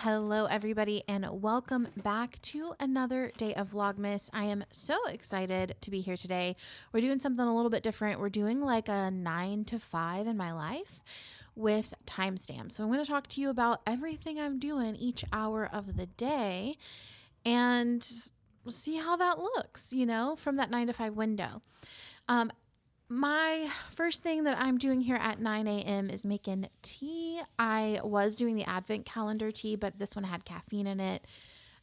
Hello, everybody, and welcome back to another day of Vlogmas. I am so excited to be here today. We're doing something a little bit different. We're doing like a 9 to 5 in my life with timestamps. So I'm going to talk to you about everything I'm doing each hour of the day and see how that looks, from that 9 to 5 window. My first thing that I'm doing here at 9 a.m. is making tea. I was doing the Advent calendar tea, but this one had caffeine in it.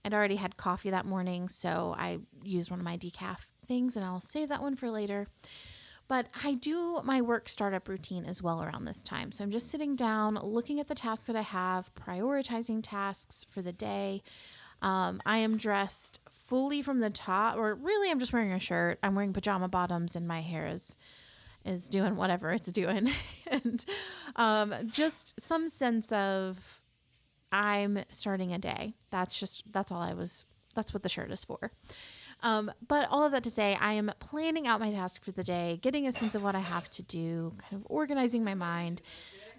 I'd already had coffee that morning, so I used one of my decaf things, and I'll save that one for later. But I do my work startup routine as well around this time. So I'm just sitting down, looking at the tasks that I have, prioritizing tasks for the day. I am dressed fully from the top, or really I'm just wearing a shirt. I'm wearing pajama bottoms and my hair is doing whatever it's doing. And just some sense of I'm starting a day. That's what the shirt is for. But all of that to say, I am planning out my task for the day, getting a sense of what I have to do, kind of organizing my mind.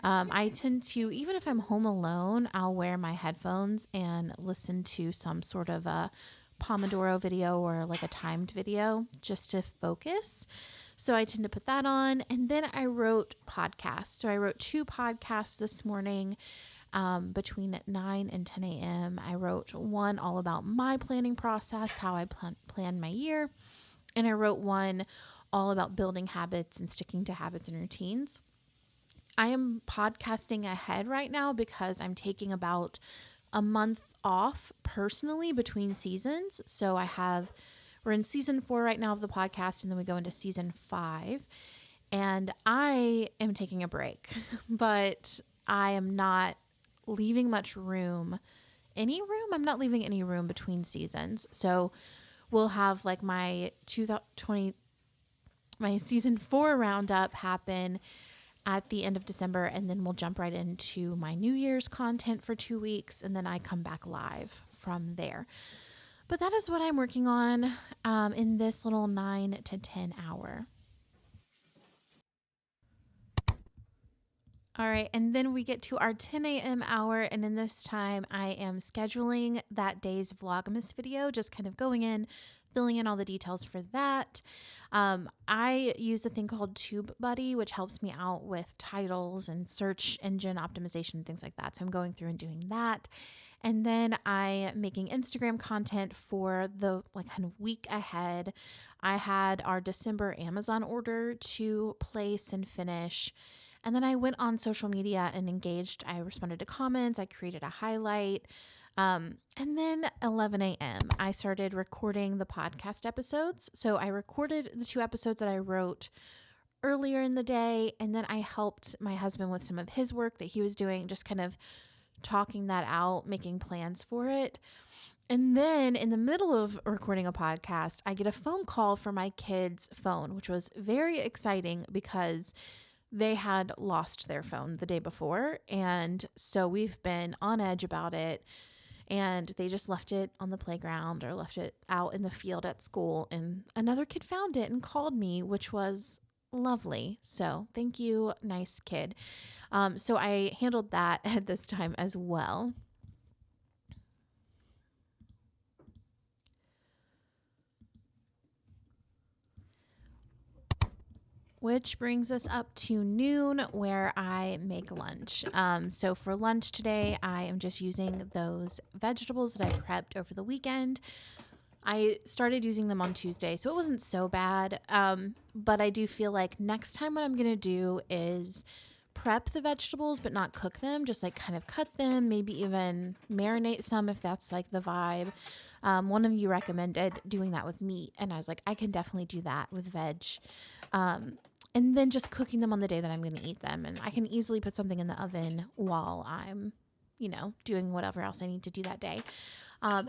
I tend to, even if I'm home alone, I'll wear my headphones and listen to some sort of a Pomodoro video or like a timed video just to focus. So I tend to put that on. And then I wrote podcasts. So I wrote 2 podcasts this morning between 9 and 10 a.m. I wrote one all about my planning process, how I plan my year. And I wrote one all about building habits and sticking to habits and routines. I am podcasting ahead right now because I'm taking about a month off personally between seasons. So we're in season 4 right now of the podcast, and then we go into season 5. And I am taking a break, but I am not leaving much room. I'm not leaving any room between seasons. So we'll have like my season 4 roundup happen at the end of December, and then we'll jump right into my New Year's content for 2 weeks, and then I come back live from there. But that is what I'm working on in this little 9 to 10 hour. All right, and then we get to our 10 a.m. hour, and in this time, I am scheduling that day's Vlogmas video, just kind of going in, filling in all the details for that. I use a thing called TubeBuddy, which helps me out with titles and search engine optimization and things like that. So I'm going through and doing that. And then I'm making Instagram content for the kind of week ahead. I had our December Amazon order to place and finish. And then I went on social media and engaged. I responded to comments. I created a highlight. And then 11 a.m., I started recording the podcast episodes. So I recorded the 2 episodes that I wrote earlier in the day. And then I helped my husband with some of his work that he was doing, just kind of talking that out, making plans for it. And then in the middle of recording a podcast, I get a phone call from my kid's phone, which was very exciting because they had lost their phone the day before. And so we've been on edge about it. And they just left it on the playground or left it out in the field at school. And another kid found it and called me, which was lovely. So thank you, nice kid. So I handled that at this time as well. Which brings us up to noon, where I make lunch. So for lunch today, I am just using those vegetables that I prepped over the weekend. I started using them on Tuesday, so it wasn't so bad. But I do feel like next time what I'm going to do is prep the vegetables, but not cook them, just like kind of cut them, maybe even marinate some if that's like the vibe. One of you recommended doing that with meat, and I was like, I can definitely do that with veg. And then just cooking them on the day that I'm going to eat them. And I can easily put something in the oven while I'm, doing whatever else I need to do that day.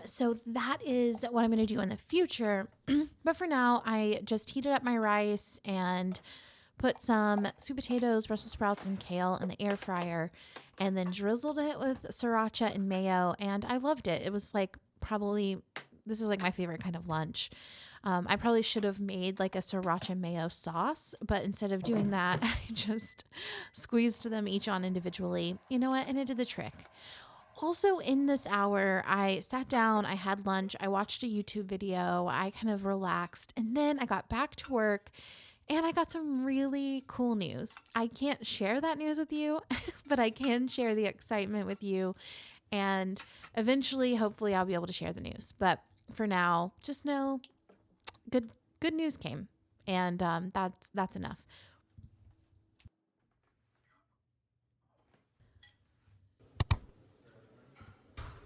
So that is what I'm going to do in the future. But for now, I just heated up my rice and put some sweet potatoes, Brussels sprouts, and kale in the air fryer, and then drizzled it with sriracha and mayo. And I loved it. It was this is like my favorite kind of lunch. I probably should have made like a sriracha mayo sauce, but instead of doing that, I just squeezed them each on individually. You know what? And it did the trick. Also, in this hour, I sat down, I had lunch, I watched a YouTube video, I kind of relaxed, and then I got back to work and I got some really cool news. I can't share that news with you, but I can share the excitement with you. And eventually, hopefully, I'll be able to share the news. But for now, just know good news came, and that's enough.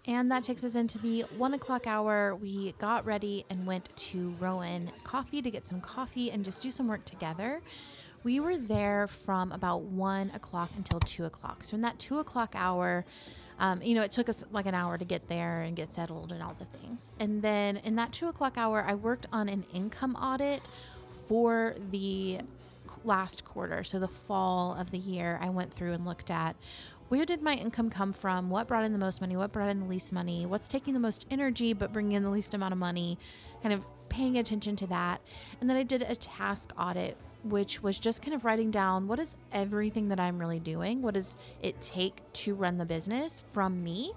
And that takes us into the 1 o'clock hour. We got ready and went to Rowan Coffee to get some coffee and just do some work together. We were there from about 1 o'clock until 2 o'clock. So in that 2 o'clock hour, it took us like an hour to get there and get settled and all the things. And then in that 2 o'clock hour, I worked on an income audit for the last quarter. So the fall of the year, I went through and looked at where did my income come from? What brought in the most money? What brought in the least money? What's taking the most energy but bringing in the least amount of money? Kind of paying attention to that. And then I did a task audit, which was just kind of writing down what is everything that I'm really doing? What does it take to run the business from me?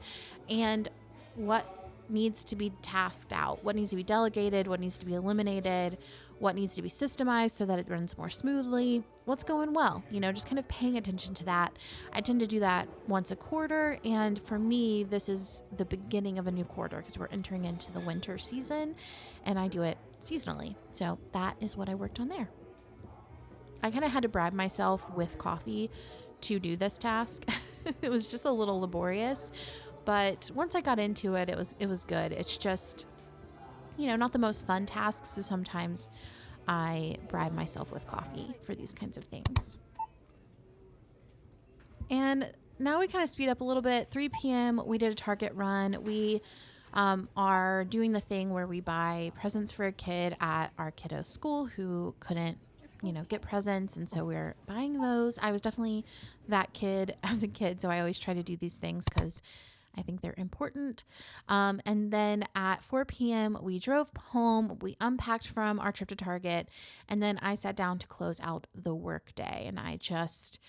And what needs to be tasked out? What needs to be delegated? What needs to be eliminated? What needs to be systemized so that it runs more smoothly? What's going well? Just kind of paying attention to that. I tend to do that once a quarter. And for me, this is the beginning of a new quarter because we're entering into the winter season and I do it seasonally. So that is what I worked on there. I kind of had to bribe myself with coffee to do this task. It was just a little laborious, but once I got into it, it was good. It's just, not the most fun task. So sometimes I bribe myself with coffee for these kinds of things. And now we kind of speed up a little bit. 3 p.m. we did a Target run. We are doing the thing where we buy presents for a kid at our kiddo's school who couldn't get presents. And so we're buying those. I was definitely that kid as a kid. So I always try to do these things because I think they're important. And then at 4 p.m., we drove home. We unpacked from our trip to Target. And then I sat down to close out the workday. And I just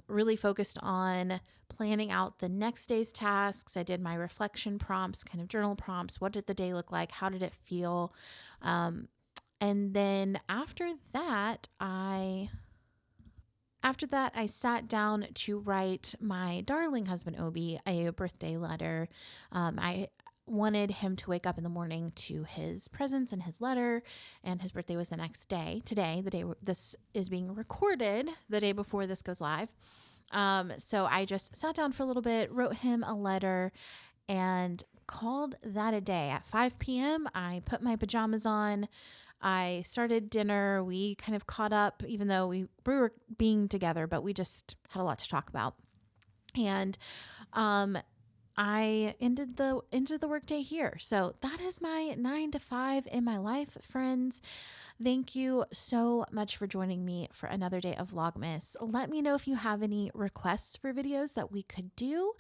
really focused on planning out the next day's tasks. I did my reflection prompts, kind of journal prompts. What did the day look like? How did it feel? And then after that, I sat down to write my darling husband, Obi, a birthday letter. I wanted him to wake up in the morning to his presents and his letter, and his birthday was the next day. Today, the day this is being recorded, the day before this goes live. So I just sat down for a little bit, wrote him a letter, and called that a day. At 5 p.m., I put my pajamas on. I started dinner. We kind of caught up, even though we were being together, but we just had a lot to talk about. And I ended the workday here. So that is my 9 to 5 in my life, friends. Thank you so much for joining me for another day of Vlogmas. Let me know if you have any requests for videos that we could do.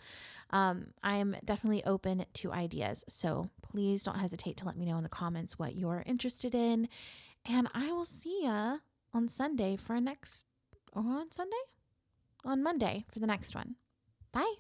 I am definitely open to ideas. So please don't hesitate to let me know in the comments what you're interested in. And I will see ya on Sunday for on Monday for the next one. Bye.